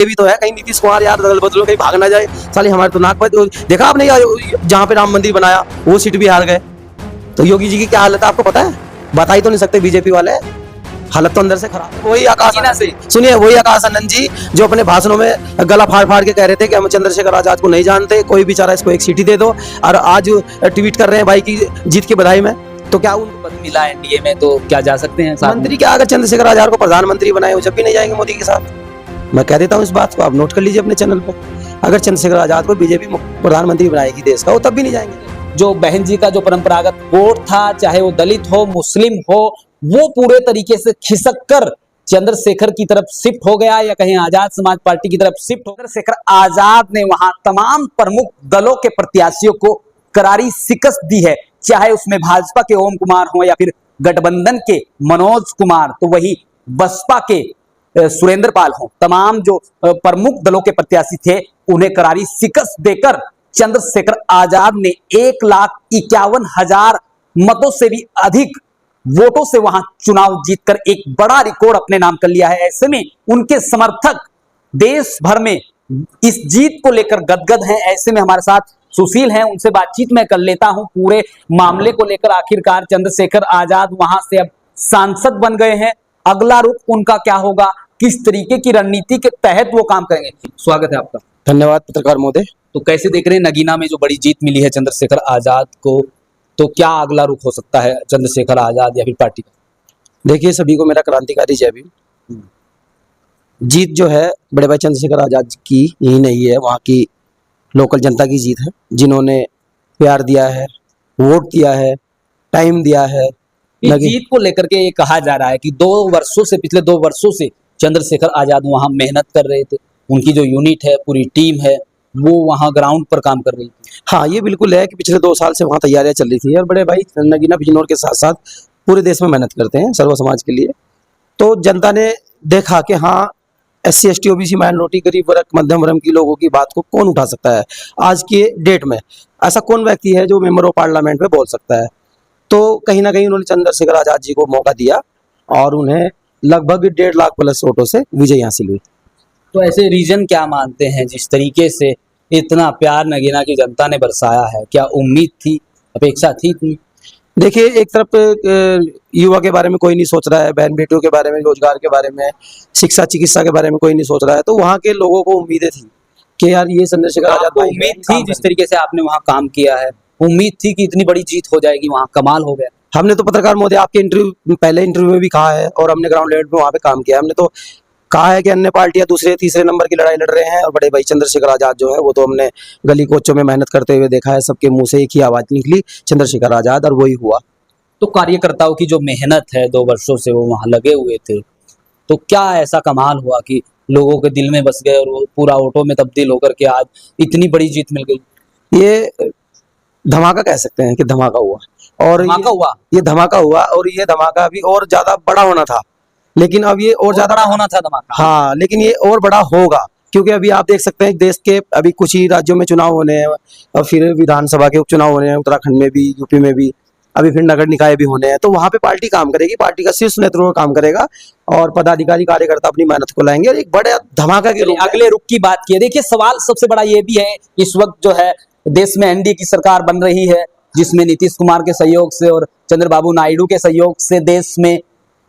ये भी तो है, कहीं नीतीश कुमार यार दल बदलो, कहीं भाग ना जाए साले हमारे तो नाक पर। देखा आपने जहाँ पे राम मंदिर बनाया वो सीट भी हार गए। तो योगी जी की क्या हालत है आपको पता है? बता ही तो नहीं सकते बीजेपी वाले, हालत तो अंदर से खराब है। वही आकाश आनंद से सुनिए, वही आकाश आनंद जी जो अपने भाषणों में गला फाड़ फाड़ के कह रहे थे कि हम चंद्रशेखर आजाद को नहीं जानते, कोई बेचारा इसको एक सीट ही दे दो, और आज ट्वीट कर रहे हैं भाई की जीत की बधाई में। तो क्या उनको पद मिला एनडीए में तो क्या जा सकते हैं साथ में? मंत्री क्या, अगर चंद्रशेखर आजाद को प्रधानमंत्री बनाए वो जब भी नहीं जाएंगे मोदी के साथ। मैं कह देता हूँ इस बात को, आप नोट कर लीजिए अपने चैनल पर। अगर चंद्रशेखर आजाद को बीजेपी प्रधानमंत्री बनाएगी देश का, वो तब भी नहीं जाएंगे। जो बहन जी का जो परंपरागत वोट था, चाहे वो दलित हो मुस्लिम हो, वो पूरे तरीके से खिसक कर चंद्रशेखर की तरफ शिफ्ट हो गया, या कहीं आजाद समाज पार्टी की तरफ शिफ्ट हो। चंद्रशेखर आजाद ने वहां तमाम प्रमुख दलों के प्रत्याशियों को करारी शिकस्त दी है, चाहे उसमें भाजपा के ओम कुमार हो या फिर गठबंधन के मनोज कुमार, तो वही बसपा के सुरेंद्र पाल हो। तमाम जो प्रमुख दलों के प्रत्याशी थे उन्हें करारी शिकस्त देकर चंद्रशेखर आजाद ने 1,51,000 मतों से भी अधिक वोटों से वहां चुनाव जीतकर एक बड़ा रिकॉर्ड अपने नाम कर लिया है। ऐसे में उनके समर्थक देश भर में इस जीत को लेकर गदगद हैं। ऐसे में हमारे साथ सुशील हैं, उनसे बातचीत मैं कर लेता हूं पूरे मामले को लेकर। आखिरकार चंद्रशेखर आजाद वहां से अब सांसद बन गए हैं, अगला रुख उनका क्या होगा, किस तरीके की रणनीति के तहत वो काम करेंगे। स्वागत है आपका। धन्यवाद पत्रकार महोदय। तो कैसे देख रहे हैं नगीना में जो बड़ी जीत मिली है चंद्रशेखर आजाद को, तो क्या अगला रुख हो सकता है चंद्रशेखर आजाद या फिर पार्टी का? देखिए, सभी को मेरा क्रांतिकारी जय भीम। जीत जो है बड़े भाई चंद्रशेखर आजाद की ही नहीं है, वहाँ की लोकल जनता की जीत है, जिन्होंने प्यार दिया है, वोट दिया है, टाइम दिया है। इस जीत को लेकर के ये कहा जा रहा है कि पिछले 2 वर्षों से चंद्रशेखर आजाद वहां मेहनत कर रहे थे, उनकी जो यूनिट है, पूरी टीम है, वो वहां ग्राउंड पर काम कर रही थी। हाँ, ये बिल्कुल है कि पिछले 2 साल से वहाँ तैयारियां चल रही थी, और बड़े भाई नगीना बिजनौर के साथ साथ पूरे देश में मेहनत करते हैं सर्व समाज के लिए। तो जनता ने देखा कि हाँ, SC ST OBC माइनॉरिटी गरीब वर्ग मध्यम वर्ग की लोगों की बात को कौन उठा सकता है। आज के डेट में ऐसा कौन व्यक्ति है जो मेंबर ऑफ पार्लियामेंट में बोल सकता है। तो कहीं ना कहीं उन्होंने चंद्रशेखर आजाद जी को मौका दिया और उन्हें लगभग 1.5 लाख प्लस वोटों से विजय हासिल हुई। तो ऐसे रीजन क्या मानते हैं जिस तरीके से इतना प्यार नगीना की जनता ने बरसाया है? क्या उम्मीद थी, अपेक्षा थी इतनी? देखिए, एक तरफ युवा के बारे में कोई नहीं सोच रहा है, बहन बेटियों के बारे में, रोजगार के बारे में, शिक्षा चिकित्सा के बारे में कोई नहीं सोच रहा है। तो वहाँ के लोगों को उम्मीदें थी कि यार ये चंद्रशेखर आजाद भाई, उम्मीद थी जिस तरीके से आपने वहाँ काम किया है, उम्मीद थी कि इतनी बड़ी जीत हो जाएगी, वहाँ कमाल हो गया। हमने तो पत्रकार महोदय आपके पहले इंटरव्यू में भी कहा है, और हमने ग्राउंड लेवल पे वहाँ पे काम किया। हमने तो कहा है कि अन्य पार्टियां दूसरे तीसरे नंबर की लड़ाई लड़ रहे हैं, और बड़े भाई चंद्रशेखर आजाद जो है वो तो हमने गली कोचों में मेहनत करते हुए देखा है। सबके मुंह से एक ही आवाज निकली, चंद्रशेखर आजाद, और वही हुआ। तो कार्यकर्ताओं की जो मेहनत है, 2 वर्षों से वो वहां लगे हुए थे, तो क्या ऐसा कमाल हुआ कि लोगों के दिल में बस गए और वो पूरा ऑटो में तब्दील होकर के आज इतनी बड़ी जीत मिल गई? ये धमाका कह सकते हैं कि धमाका हुआ, और ये धमाका हुआ, और ये धमाका अभी और ज्यादा बड़ा होना था, लेकिन अब ये और ज्यादा बड़ा होना था धमाका। हाँ, लेकिन ये और बड़ा होगा, क्योंकि अभी आप देख सकते हैं देश के अभी कुछ ही राज्यों में चुनाव होने हैं, और फिर विधानसभा के उपचुनाव होने हैं, उत्तराखंड में भी, यूपी में भी, अभी फिर नगर निकाय भी होने हैं। तो वहां पे पार्टी काम करेगी, पार्टी का शीर्ष नेतृत्व काम करेगा, और पदाधिकारी कार्यकर्ता अपनी मेहनत को लाएंगे, और एक बड़े धमाका के अगले रुख की बात की है। देखिए, सवाल सबसे बड़ा ये भी है, इस वक्त जो है देश में एनडीए की सरकार बन रही है, जिसमें नीतीश कुमार के सहयोग से और चंद्रबाबू नायडू के सहयोग से देश में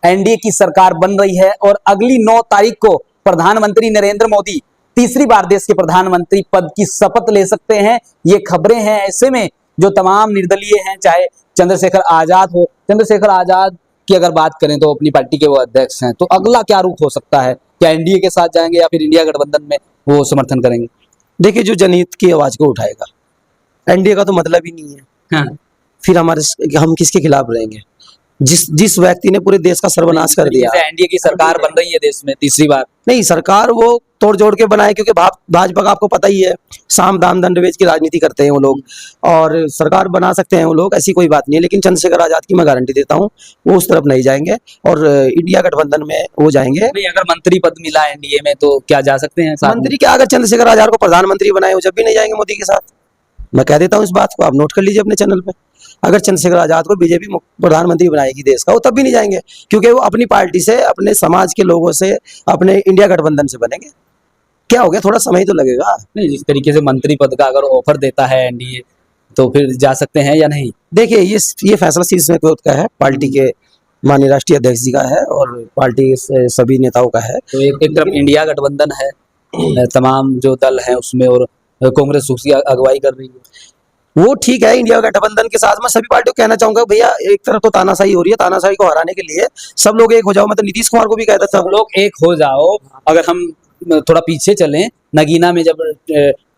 एनडीए की सरकार बन रही है, और अगली 9 तारीख को प्रधानमंत्री नरेंद्र मोदी तीसरी बार देश के प्रधानमंत्री पद की शपथ ले सकते हैं, ये खबरें हैं। ऐसे में जो तमाम निर्दलीय हैं, चाहे चंद्रशेखर आजाद हो, चंद्रशेखर आजाद की अगर बात करें तो अपनी पार्टी के वो अध्यक्ष हैं, तो अगला क्या रुख हो सकता है? क्या एनडीए के साथ जाएंगे या फिर इंडिया गठबंधन में वो समर्थन करेंगे? देखिए, जो जनहित की आवाज को उठाएगा, एनडीए का तो मतलब ही नहीं है। हाँ। फिर हम किसके खिलाफ रहेंगे? जिस व्यक्ति ने पूरे देश का सर्वनाश कर दिया। एनडीए की सरकार बन रही है देश में तीसरी बार। नहीं, सरकार वो तोड़ जोड़ के बनाए, क्योंकि भाजपा का आपको पता ही है, साम दाम दंड भेज की राजनीति करते हैं वो लोग, और सरकार बना सकते हैं वो लोग, ऐसी कोई बात नहीं है। लेकिन चंद्रशेखर आजाद की मैं गारंटी देता हूँ वो उस तरफ नहीं जाएंगे, और इंडिया गठबंधन में वो जाएंगे। अगर मंत्री पद मिला एनडीए में तो क्या जा सकते हैं? मंत्री क्या, अगर चंद्रशेखर आजाद को प्रधानमंत्री बनाए वो जब भी नहीं जाएंगे मोदी के साथ। मैं कह देता हूँ इस बात को, आप नोट कर लीजिए अपने चैनल पे। अगर चंद्रशेखर आजाद को बीजेपी प्रधानमंत्री बनाएगी देश का, वो तब भी नहीं जाएंगे, क्योंकि वो अपनी पार्टी से, अपने समाज के लोगों से, अपने इंडिया गठबंधन से बनेंगे। क्या हो गया, थोड़ा समय ही तो लगेगा। नहीं, जिस तरीके से मंत्री पद का अगर ऑफर देता है एनडीए तो फिर जा सकते हैं या नहीं? देखिए ये फैसला शीर्ष नेतृत्व का है, पार्टी के माननीय राष्ट्रीय अध्यक्ष जी का है और पार्टी से सभी नेताओं का है। तो एक तरफ इंडिया गठबंधन है, तमाम जो दल हैं उसमें, और कांग्रेस उसकी अगुवाई कर रही है। वो ठीक है, इंडिया गठबंधन के साथ मैं सभी पार्टियों को कहना चाहूंगा भैया, एक तरफ तो तानाशाही हो रही है, तानाशाही को हराने के लिए सब लोग एक हो जाओ। मैं तो नीतीश कुमार को भी कहता था सब लोग एक हो जाओ। अगर हम थोड़ा पीछे चलें, नगीना में जब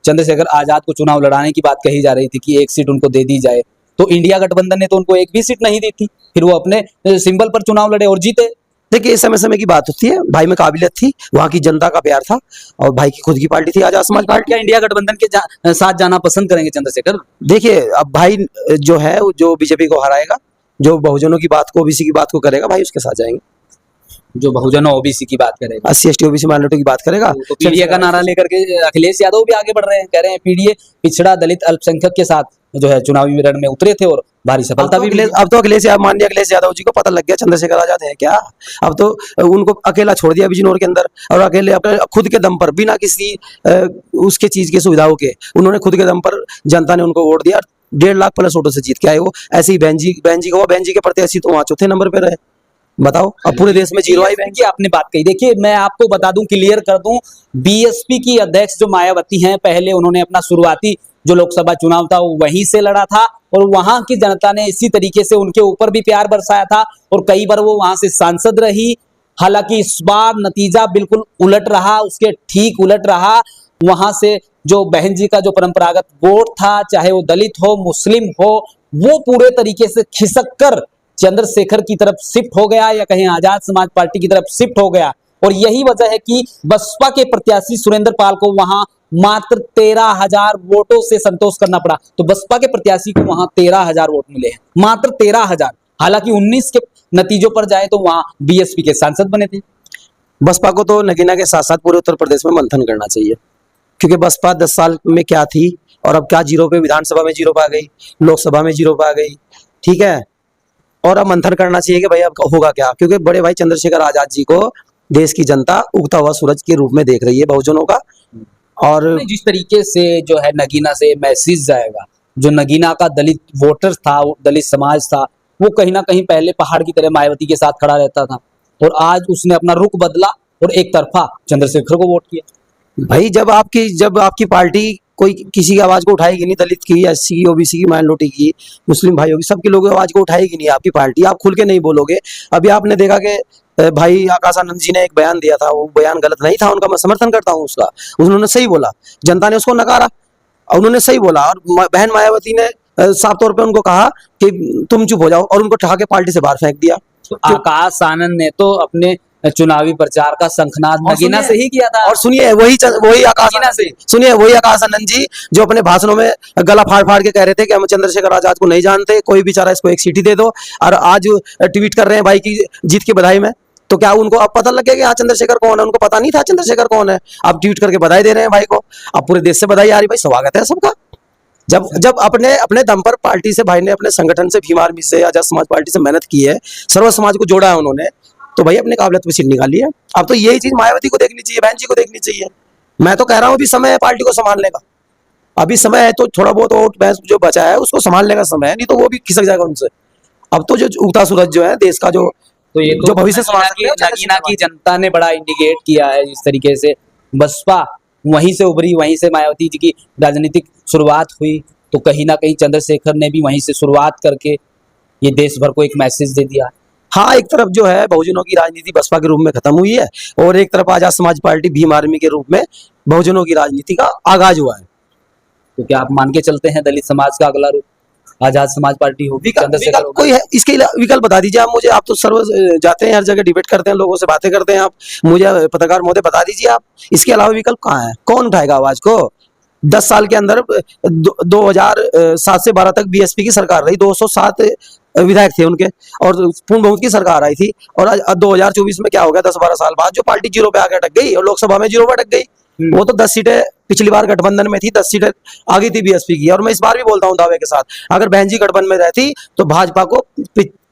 चंद्रशेखर आजाद को चुनाव लड़ाने की बात कही जा रही थी कि एक सीट उनको दे दी जाए, तो इंडिया गठबंधन ने तो उनको एक भी सीट नहीं दी थी, फिर वो अपने सिंबल पर चुनाव लड़े और जीते। देखिए समय समय की बात होती है, भाई में काबिलियत थी, वहाँ की जनता का प्यार था और भाई की खुद की पार्टी थी आजाद समाज पार्टी। क्या इंडिया गठबंधन के साथ जाना पसंद करेंगे चंद्रशेखर? देखिए अब भाई जो है जो बीजेपी को हराएगा, जो बहुजनों की बात को, ओबीसी की बात को करेगा, भाई उसके साथ जाएंगे। जो बहुजन ओबीसी की बात करेगा, SC ST OBC माइनॉरिटी की बात करेगा। तो पीडीए का नारा लेकर के अखिलेश यादव भी आगे बढ़ रहे हैं, कह रहे हैं पीडीए पिछड़ा दलित अल्पसंख्यक के साथ जो है चुनावी रण में उतरे थे और भारी सफलता भी मिली। अब तो अखिलेश यादव, माननीय अखिलेश यादव जी को पता लग गया चंद्रशेखर आजाद है क्या। अब तो उनको अकेला छोड़ दिया बिजनौर के अंदर और अकेले अपने खुद के दम पर, बिना किसी उसके चीज की सुविधाओं के, उन्होंने खुद के दम पर, जनता ने उनको वोट दिया, 1.5 लाख प्लस वोटों से जीत के आए वो। ऐसे ही बहन जी के प्रत्याशी तो वहाँ चौथे नंबर पे रहे। बताओ, अब पूरे देश में जीरो आई बैंक की आपने बात कही। देखिए मैं आपको बता दूं, क्लियर कर दूं, बीएसपी की अध्यक्ष जो मायावती हैं, पहले उन्होंने अपना शुरुआती जो लोकसभा चुनाव था वो वहीं से लड़ा था और वहां की जनता ने इसी तरीके से उनके ऊपर भी प्यार बरसाया था और कई बार वो वहां से सांसद रही। हालांकि इस बार नतीजा बिल्कुल उलट रहा, उसके ठीक उलट रहा। वहां से जो बहन जी का जो परंपरागत वोट था, चाहे वो दलित हो, मुस्लिम हो, वो पूरे तरीके से खिसक कर चंद्रशेखर की तरफ शिफ्ट हो गया या कहीं आजाद समाज पार्टी की तरफ शिफ्ट हो गया। और यही वजह है कि बसपा के प्रत्याशी सुरेंद्र पाल को वहां मात्र 13,000 वोटों से संतोष करना पड़ा। तो बसपा के प्रत्याशी को वहां 13,000 वोट मिले हैं, मात्र 13,000। हालांकि 19 के नतीजों पर जाए तो वहां बीएसपी के सांसद बने थे। बसपा को तो नगीना के साथ साथ पूरे उत्तर प्रदेश में मंथन करना चाहिए, क्योंकि बसपा 10 साल में क्या थी और अब क्या जीरो पे, विधानसभा में जीरो पे आ गई, लोकसभा में जीरो पे आ गई। ठीक है, और अब मंथन करना चाहिए कि भाई अब होगा क्या, क्योंकि बड़े भाई चंद्रशेखर आजाद जी को देश की जनता उगता हुआ सूरज के रूप में देख रही है, बहुजनों का। और जिस तरीके से जो है नगीना से मैसेज जाएगा, जो नगीना का दलित वोटर था, दलित समाज था, वो कहीं ना कहीं पहले पहाड़ की तरह मायावती के साथ खड़ा रहता था और आज उसने अपना रुख बदला और एक तरफा चंद्रशेखर को वोट किया। भाई जब आपकी पार्टी कोई किसी की आवाज को उठाएगी नहीं, दलित की, SC की, OBC की, माइनॉरिटी की, मुस्लिम भाइयों की, सबके लोगों की आवाज को उठाएगी नहीं आपकी पार्टी, आप खुल के नहीं बोलोगे। अभी आपने देखा कि भाई आकाश आनंद जी ने एक बयान दिया था, वो बयान गलत नहीं था उनका, मैं समर्थन करता हूँ उसका, उन्होंने सही बोला, जनता ने उसको नकारा, उन्होंने सही बोला। और बहन मायावती ने साफ तौर पे उनको कहा कि तुम चुप हो जाओ और उनको उठा के पार्टी से बाहर फेंक दिया। आकाश आनंद ने तो अपने चुनावी प्रचार का शंखनाद नगीना से ही किया था। और सुनिए वही आकाश आनंद जी जो अपने भाषणों में गला फाड़ फाड़ के कह रहे थे कि हम चंद्रशेखर आजाद को नहीं जानते, कोई बेचारा इसको एक सीट ही दे दो, और आज ट्वीट कर रहे हैं भाई की जीत की बधाई में। तो क्या उनको अब पता लग गया कि हाँ चंद्रशेखर कौन है? उनको पता नहीं था चंद्रशेखर कौन है, अब ट्वीट करके बधाई दे रहे हैं भाई को। अब पूरे देश से बधाई आ रही, भाई स्वागत है सबका। जब अपने दम पर पार्टी से भाई ने, अपने संगठन से, भीम आर्मी से, आजाद समाज पार्टी से मेहनत की है, सर्व समाज को जोड़ा है उन्होंने, तो भाई अपने काबिलियत पे सीट निकाली है। अब तो यही चीज मायावती को देखनी चाहिए, बहन जी को देखनी चाहिए। मैं तो कह रहा हूँ अभी समय है पार्टी को संभालने का, अभी समय है, तो थोड़ा बहुत वोट बैंक जो बचा है उसको संभालने का समय है, नहीं तो वो भी खिसक जाएगा उनसे। अब तो जो उगता सूरज जो है देश का, जो ये जो भविष्य नगीना की जनता ने बड़ा इंडिकेट किया है। इस तरीके से बसपा वहीं से उभरी, वहीं से मायावती जी की राजनीतिक शुरुआत हुई, तो कहीं ना कहीं चंद्रशेखर ने भी वहीं से शुरुआत करके ये देश भर को एक मैसेज दे दिया। हाँ, एक तरफ जो है बहुजनों की राजनीति बसपा के रूप में खत्म हुई है और एक तरफ आजाद समाज पार्टी, भीम आर्मी के रूप में बहुजनों की राजनीति का आगाज हुआ है। तो क्या आप मान के चलते हैं दलित समाज का अगला रूप आजाद समाज पार्टी होगी? विकल्प कोई है इसके विकल्प बता दीजिए आप मुझे। आप तो सर्व जाते हैं, हर जगह डिबेट करते हैं, लोगों से बातें करते हैं, आप मुझे पत्रकार महोदय बता दीजिए आप, इसके अलावा विकल्प कहाँ है? कौन उठाएगा आवाज को? 10 साल के अंदर 2007 से 12 तक बीएसपी की सरकार रही, 207 विधायक थे उनके और पूर्ण बहुमत की सरकार आई थी। और आज 2024 में क्या हो गया? 10-12 साल बाद जो पार्टी जीरो पे आके अटक गई और लोकसभा में जीरो पे अटक गई। वो तो 10 सीटें पिछली बार गठबंधन में थी, 10 सीटें आ गई थी बीएसपी की। और मैं इस बार भी बोलता हूं दावे के साथ, अगर बहन जी गठबंधन में रहती तो भाजपा को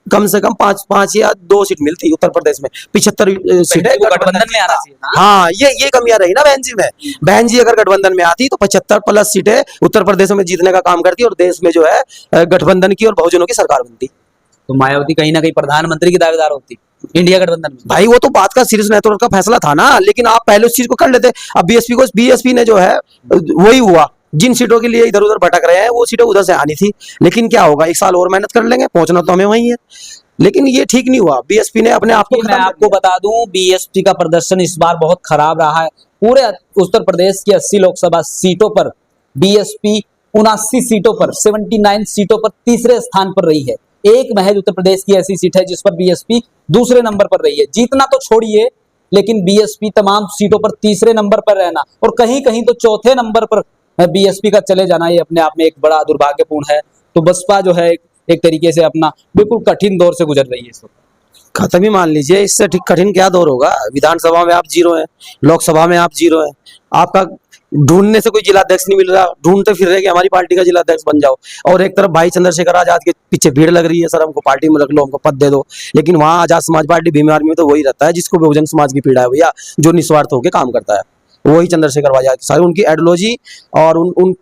कम से कम 5 या 2 सीट मिलती उत्तर प्रदेश में। 75 सीटें वो गठबंधन में आना चाहिए था। हाँ, ये कमियां रही ना बहन जी में। बहन जी अगर गठबंधन में आती तो 75+ सीटें उत्तर प्रदेश में जीतने का काम करती और देश में जो है गठबंधन की और बहुजनों की सरकार बनती। तो मायावती कहीं ना कहीं प्रधानमंत्री की दावेदार होती इंडिया गठबंधन में। भाई वो तो बात का शीर्ष नेतृत्व का फैसला था ना, लेकिन आप पहले उस चीज को कर लेते। अब बीएसपी ने जो है वही हुआ, जिन सीटों के लिए इधर उधर भटक रहे हैं वो सीटें उधर से आनी थी। लेकिन क्या होगा, 1 साल और मेहनत कर लेंगे, पहुंचना तो हमें वही है। लेकिन ये ठीक नहीं हुआ, बीएसपी ने अपने आप को। मैं आपको बता दूं, बीएसपी का प्रदर्शन इस बार बहुत खराब रहा है। पूरे उत्तर प्रदेश की 80 लोकसभा सीटों पर बीएसपी 79 सीटों पर 79 सीटों पर तीसरे स्थान पर रही है। एक महज उत्तर प्रदेश की ऐसी सीट है जिस पर बीएसपी दूसरे नंबर पर रही है। जीतना तो छोड़िए, लेकिन बीएसपी तमाम सीटों पर तीसरे नंबर पर रहना और कहीं कहीं तो चौथे नंबर पर बीएसपी का चले जाना, ये अपने आप में एक बड़ा दुर्भाग्यपूर्ण है। तो बसपा जो है एक तरीके से अपना बिल्कुल कठिन दौर से गुजर रही है इस वक्त। खत्म ही मान लीजिए, इससे ठीक कठिन क्या दौर होगा। विधानसभा में आप 0 हैं, लोकसभा में आप 0 हैं। आपका ढूंढने से कोई जिलाध्यक्ष नहीं मिल रहा, ढूंढते फिर रहे कि हमारी पार्टी का जिलाध्यक्ष बन जाओ। और एक तरफ भाई चंद्रशेखर आजाद के पीछे भीड़ लग रही है, सर हमको पार्टी में रख लो, हमको पद दे दो। लेकिन वहां आजाद समाज पार्टी भीम आर्मी में तो वही रहता है जिसको बहुजन समाज की पीड़ा है भैया, जो निस्वार्थ होकर काम करता है, वही चंद्रशेखर आजाद की सारी उनकी आइडियोलॉजी और उन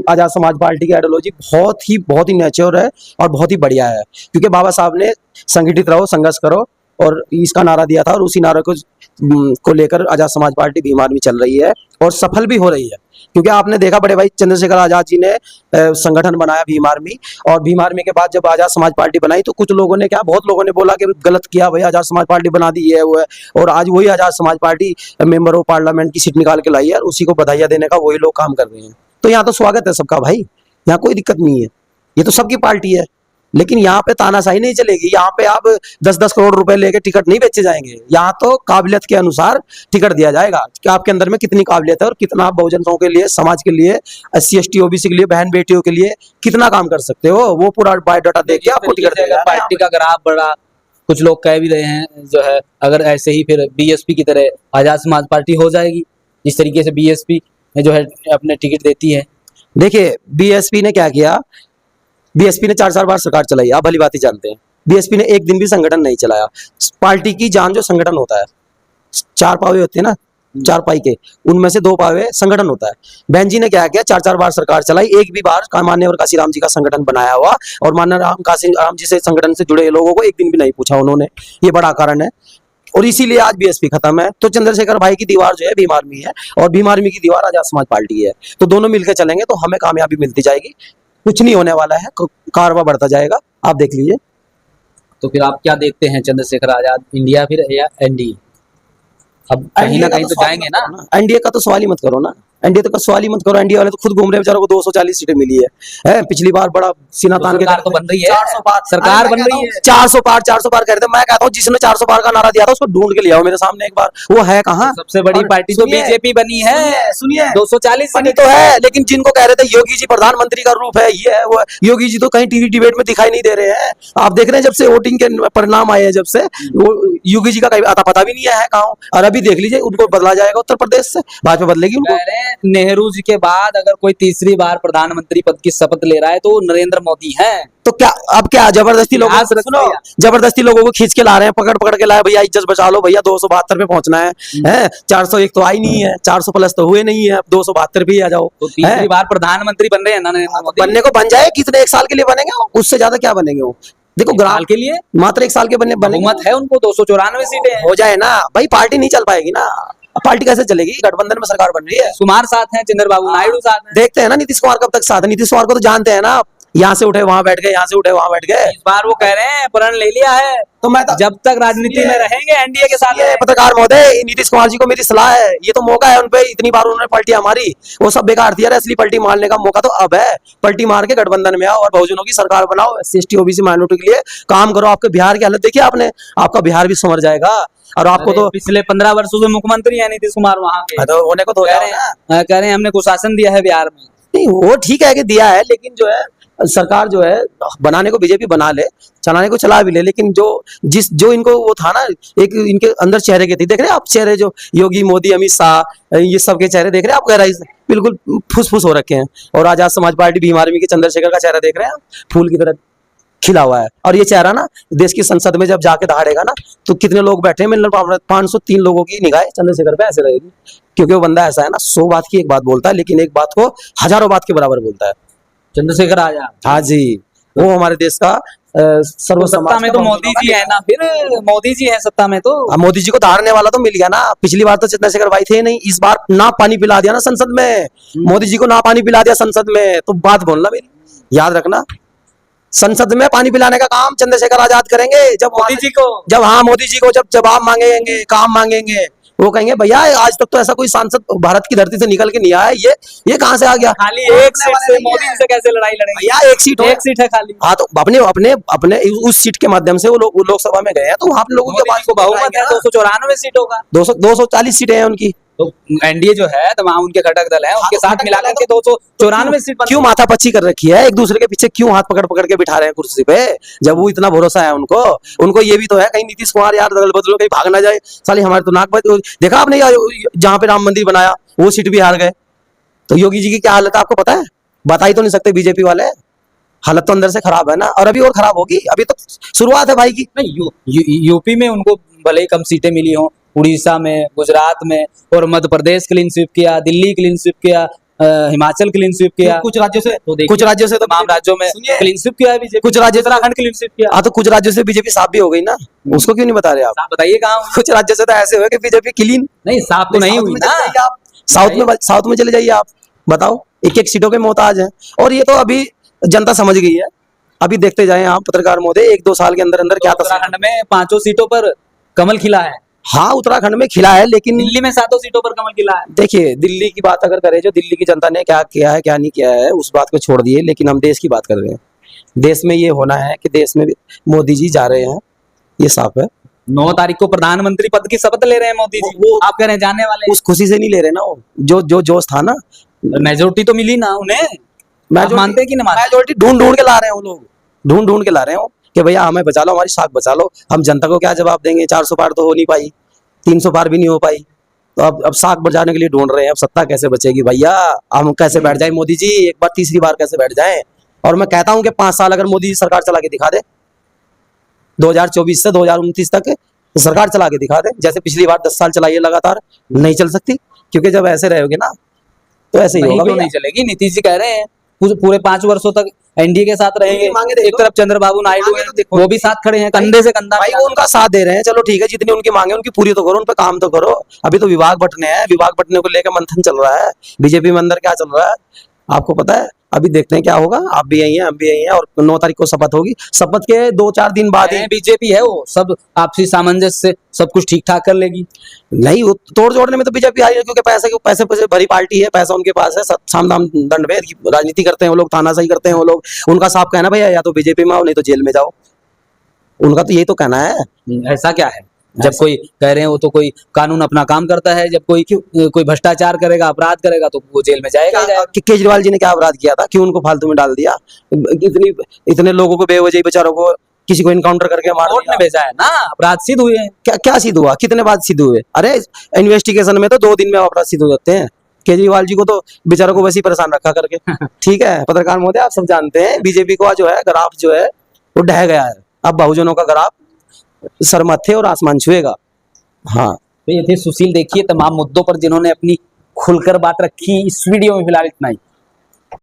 आजाद समाज पार्टी की आइडियोलॉजी बहुत ही नेचर है और बहुत ही बढ़िया है। क्योंकि बाबा साहब ने संगठित रहो, संघर्ष करो और इसका नारा दिया था, और उसी नारे को लेकर आजाद समाज पार्टी भीम आर्मी चल रही है और सफल भी हो रही है। क्योंकि आपने देखा बड़े भाई चंद्रशेखर आजाद जी ने संगठन बनाया भीम आर्मी, और भीम आर्मी के बाद जब आजाद समाज पार्टी बनाई तो कुछ लोगों ने बहुत लोगों ने बोला कि गलत किया भाई, आजाद समाज पार्टी बना दी है वो है। और आज वही Azad Samaj party member of parliament की सीट निकाल के लाई है और उसी को बधाइयां देने का वही लोग काम कर रहे हैं। तो यहाँ तो स्वागत है सबका भाई, यहाँ कोई दिक्कत नहीं है, ये तो सबकी पार्टी है। लेकिन यहाँ पे तानाशाही नहीं चलेगी, यहाँ पे आप 10-10 करोड़ रुपए लेके टिकट नहीं बेचे जाएंगे। यहाँ तो काबिलियत के अनुसार टिकट दिया जाएगा कि आपके अंदर में कितनी काबिलियत है और कितना आप बहुजनों के लिए, समाज के लिए, SC ST OBC के लिए, बहन बेटियों के लिए कितना काम कर सकते हो, वो पूरा बायोडाटा देख के आपको टिकट देगा। पार्टी का ग्राफ बढ़ा, कुछ लोग कह भी रहे हैं जो है अगर ऐसे ही फिर बीएसपी की तरह आजाद समाज पार्टी हो जाएगी, जिस तरीके से बीएसपी जो है अपने टिकट देती है। देखिए बीएसपी ने क्या किया, बीएसपी ने 4 बार सरकार चलाई, आप भली बात ही जानते हैं। बीएसपी ने एक दिन भी संगठन नहीं चलाया। पार्टी की जान जो संगठन होता है, 4 पावे होते हैं ना, 4 पाई के, उनमें से 2 पावे संगठन होता है। बहन जी ने क्या किया, 4 बार सरकार चलाई, एक भी बार माननीय काशीराम जी का संगठन बनाया हुआ और माननीय काशीराम जी से संगठन से जुड़े लोगों को एक दिन भी नहीं पूछा उन्होंने। ये बड़ा कारण है और इसीलिए आज बीएसपी खत्म है। तो चंद्रशेखर भाई की दीवार जो है भीम आर्मी है और भीम आर्मी की दीवार आजाद समाज पार्टी है। तो दोनों मिलकर चलेंगे तो हमें कामयाबी मिलती जाएगी, कुछ नहीं होने वाला है, कारवा बढ़ता जाएगा, आप देख लीजिए। तो फिर आप क्या देखते हैं, चंद्रशेखर आजाद इंडिया फिर या एनडीए? अब कहीं ना कहीं तो जाएंगे ना। एनडीए का तो सवाल ही मत करो ना, एनडीए तो सवाल ही मत करो। एनडीए वाले तो खुद घूम रहे, बेचारों को 240 सीटें मिली है। पिछली बार बड़ा सीना तान के सरकार तो बन रही है, 400 पार सरकार बन रही है, 400 पार कहते हैं। मैं कहता हूँ जिसने 400 पार का नारा दिया था उसको ढूंढ के ले आओ मेरे सामने एक बार, वो है कहाँ? सबसे बड़ी पार्टी तो बीजेपी बनी है, सुनिए 240 बनी तो है, लेकिन जिनको कह रहे थे योगी जी प्रधानमंत्री का रूप है, ये है वो है, योगी जी तो कहीं टीवी डिबेट में दिखाई नहीं दे रहे हैं। आप देख रहे हैं जब से वोटिंग के परिणाम आए हैं, जब से वो योगी जी का कहीं आता पता भी नहीं है कहाँ। और अभी देख लीजिए उनको बदला जाएगा उत्तर प्रदेश से, भाजपा बदलेगी उनको। नेहरू जी के बाद अगर कोई तीसरी बार प्रधानमंत्री पद की शपथ ले रहा है तो नरेंद्र मोदी है। तो क्या अब क्या जबरदस्ती लोगों को, सुनो, जबरदस्ती लोगों को खींच के ला रहे हैं, पकड़ के लाए, भैया इज्जत बचा लो भैया, 272 पे पहुंचना है 401 तो आई नहीं है, 400 प्लस तो हुए नहीं है, अब 272 पे ही आ जाओ। तो तीसरी बार प्रधानमंत्री बन रहे हैं ना नरेंद्र मोदी। बनने को बन जाए, कितने 1 साल के लिए बनेंगे, उससे ज्यादा क्या बनेंगे वो। देखो ग्राम के लिए मात्र 1 साल के बने बहुमत है उनको, 294 सीटें हो जाए ना भाई, पार्टी नहीं चल पाएगी ना। पार्टी कैसे चलेगी, गठबंधन में सरकार बन रही है, कुमार साथ हैं, चंद्रबाबू नायडू साथ हैं। देखते हैं ना नीतीश कुमार कब तक साथ है। नीतीश कुमार को तो जानते हैं ना, यहाँ से उठे वहां बैठ गए, यहाँ से उठे वहां बैठ गए। इस बार वो कह रहे हैं प्रण ले लिया है, तो मैं जब तक राजनीति में रहेंगे एनडीए के साथ। पत्रकार महोदय, नीतीश कुमार जी को मेरी सलाह है, ये तो मौका है उनपे, इतनी बार उन्होंने पलटी मारी, वो सब बेकार थी यार, असली पलटी मारने का मौका तो अब है। पलटी मार के गठबंधन में आओ और बहुजनों की सरकार बनाओ, SC ST OBC माइनॉरिटी के लिए काम करो। आपके बिहार की हालत देखिए आपने, आपका बिहार भी संवर जाएगा। और आपको तो पिछले 15 वर्षों से मुख्यमंत्री है नीतीश कुमार वहां के, तो होने को तो कह रहे हैं हमने कुशासन दिया है बिहार में। नहीं वो ठीक है कि दिया है, लेकिन जो है सरकार जो है बनाने को बीजेपी बना ले, चलाने को चला भी ले, लेकिन जो इनको वो था ना, एक इनके अंदर चेहरे के थे, देख रहे हैं आप चेहरे, जो योगी मोदी अमित शाह ये सब के चेहरे देख रहे हैं आप, गहराई से बिल्कुल फुस फुस हो रखे हैं। और आजाद समाज पार्टी भीम आर्मी के चंद्रशेखर का चेहरा देख रहे हैं आप, फूल की तरह खिला हुआ है। और ये चेहरा ना देश की संसद में जब जाके दहाड़ेगा ना, तो कितने लोग बैठे हैं, मतलब 503 लोगों की निगाह चंद्रशेखर पे ऐसे रहेगी, क्योंकि वो बंदा ऐसा है ना, 100 बात की एक बात बोलता है, लेकिन एक बात को हजारों बात के बराबर बोलता है। चंद्रशेखर आजाद। हाँ जी, वो हमारे देश का सर्व सत्ता समाज में का तो मोदी जी है ना, फिर मोदी जी है सत्ता में तो। अब मोदी जी को धारने वाला तो मिल गया ना। पिछली बार तो चंद्रशेखर भाई थे नहीं, इस बार ना पानी पिला दिया ना संसद में, मोदी जी को ना पानी पिला दिया संसद में, तो बात बोलना मेरी याद रखना, संसद में पानी पिलाने का काम चंद्रशेखर आजाद करेंगे। जब मोदी जी को जब हाँ मोदी जी को जब जवाब मांगेंगे, काम मांगेंगे, वो कहेंगे भैया आज तक तो ऐसा कोई सांसद भारत की धरती से निकल के नहीं आया, ये कहाँ से आ गया, खाली एक सीट से मोदी जी से कैसे लड़ाई लड़ेंगे भैया एक सीट एक सीट है खाली। हाँ तो अपने अपने अपने उस सीट के माध्यम से वो लोग लोकसभा में गए हैं, तो वहां पे लोगों के मोदी जी को बहुमत है, 294 सीट होगा। 240 सीटें हैं उनकी। तो एनडीए जो है तमाम उनके घटक दल हैं, उनके साथ मिलाकर के 294 सीट क्यों माथापच्ची कर रखी है, एक दूसरे के पीछे क्यों हाथ पकड़ पकड़ के बिठा रहे हैं कुर्सी पे, जब वो इतना भरोसा है उनको। उनको ये भी तो है कहीं नीतीश कुमार यार दल बदलो कहीं भाग ना जाए, साली हमारे तो नाक बज। देखा आपने जहाँ पे राम मंदिर बनाया वो सीट भी हार गए, तो योगी जी की क्या हालत है आपको पता है, बता ही तो नहीं सकते बीजेपी वाले। हालत तो अंदर से खराब है ना, और अभी और खराब होगी, अभी तो शुरुआत है भाई की। नहीं यूपी में उनको भले ही कम सीटें मिली हों, उड़ीसा में, गुजरात में, और मध्य प्रदेश क्लीन स्वीप किया, दिल्ली क्लीन स्वीप किया, हिमाचल क्लीन स्वीप किया, कुछ राज्यों से तो कुछ राज्यों से तो तमाम राज्यों में क्लीन स्वीप किया है बीजेपी, कुछ राज्य उत्तराखंड क्लीन स्वीप किया। हाँ तो कुछ राज्यों से बीजेपी साफ भी हो गई ना, उसको क्यों नहीं बता रहे आप। बताइए कहाँ हुई? कुछ राज्यों से तो ऐसे हुए कि बीजेपी क्लीन नहीं, साफ तो नहीं हुई ना। साउथ में चले जाइए आप, बताओ एक एक सीटों के मोहताज हैं। और ये तो अभी जनता समझ गई है, अभी देखते जाएं आप पत्रकार महोदय, 1-2 साल के अंदर अंदर क्या उत्तराखंड में 5 सीटों पर कमल खिला है। हाँ उत्तराखंड में खिला है, लेकिन दिल्ली में 7 सीटों पर कमल खिला है। देखिए दिल्ली की बात अगर करें, जो दिल्ली की जनता ने क्या किया है क्या नहीं किया है उस बात को छोड़ दिए, लेकिन हम देश की बात कर रहे हैं। देश में ये होना है कि देश में मोदी जी जा रहे हैं, ये साफ है। 9 तारीख को प्रधानमंत्री पद की शपथ ले रहे हैं मोदी जी, वो आप कह रहे हैं जाने वाले। उस खुशी से नहीं ले रहे ना, वो जो जोश था ना, मेजोरिटी तो मिली ना उन्हें, आप मानते हैं कि नहीं मानते? मेजोरिटी ढूंढ ढूंढ के ला रहे हैं वो लोग, ढूंढ ढूंढ के ला रहे हो कि भैया हमें बचा लो, हमारी साख बचा लो। हम जनता को क्या जवाब देंगे, 400 पार तो हो नहीं पाई, 300 पार भी नहीं हो पाई, तो अब साख बचाने के लिए ढूंढ रहे हैं। अब सत्ता कैसे बचेगी भैया, हम कैसे बैठ जाए मोदी जी, एक बार तीसरी बार कैसे बैठ जाए। और मैं कहता हूं कि 5 साल अगर मोदी जी सरकार चला के दिखा दे, 2024 से 2029 तक सरकार चला के दिखा दे, जैसे पिछली बार 10 साल चलाइए लगातार, नहीं चल सकती, क्योंकि जब ऐसे रहोगे ना तो ऐसे ही होगा। क्यों नहीं चलेगी? नीतीश जी कह रहे हैं पूरे 5 वर्षों तक एनडीए के साथ रहेंगे। एक तरफ चंद्रबाबू नायडू हैं, वो भी साथ खड़े हैं, कंधे से कंधा भाई, वो उनका साथ दे रहे हैं, चलो ठीक है, जितनी उनकी मांगे उनकी पूरी तो करो, उन पर काम तो करो। अभी तो विभाग बंटने हैं, विभाग बंटने को लेकर मंथन चल रहा है बीजेपी में, अंदर क्या चल रहा है आपको पता है। अभी देखते हैं क्या होगा, आप भी यही हैं, हम भी यही हैं, और 9 तारीख को शपथ होगी। शपथ के 2-4 दिन बाद ही बीजेपी है, वो सब आपसी सामंजस्य से सब कुछ ठीक ठाक कर लेगी। नहीं, वो तोड़ जोड़ने में तो बीजेपी आई है, क्योंकि पैसे भरी पार्टी है, पैसा उनके पास है, साम दाम दंड भेद की राजनीति करते हैं वो लोग, तानाशाही करते हैं वो लोग। उनका साफ कहना भैया या तो बीजेपी में आओ, नहीं तो जेल में जाओ, उनका तो यही तो कहना है। ऐसा क्या है, जब कोई कह रहे हैं वो तो कोई कानून अपना काम करता है, जब कोई भ्रष्टाचार करेगा, अपराध करेगा तो वो जेल में जाएगा। केजरीवाल जी ने क्या अपराध किया था, क्यों उनको फालतू में डाल दिया, इतने लोगों को बेवजह बेचारों को किसी को इनकाउंटर करके मार कोर्ट ने भेजा है ना, अपराध सिद्ध हुए हैं। क्या सिद्ध हुआ, कितने बाद सिद्ध हुए? अरे इन्वेस्टिगेशन में तो 2 दिन में अपराध सिद्ध हो जाते हैं। केजरीवाल जी को तो बेचारों को वैसे ही परेशान रखा करके। ठीक है पत्रकार महोदय, आप सब जानते हैं बीजेपी का जो है ग्राफ जो है वो ढह गया है, अब बहुजनों का ग्राफ सर मत्थे और आसमान छुएगा। हाँ तो ये थे सुशील, देखिए तमाम मुद्दों पर जिन्होंने अपनी खुलकर बात रखी। इस वीडियो में फिलहाल इतना ही।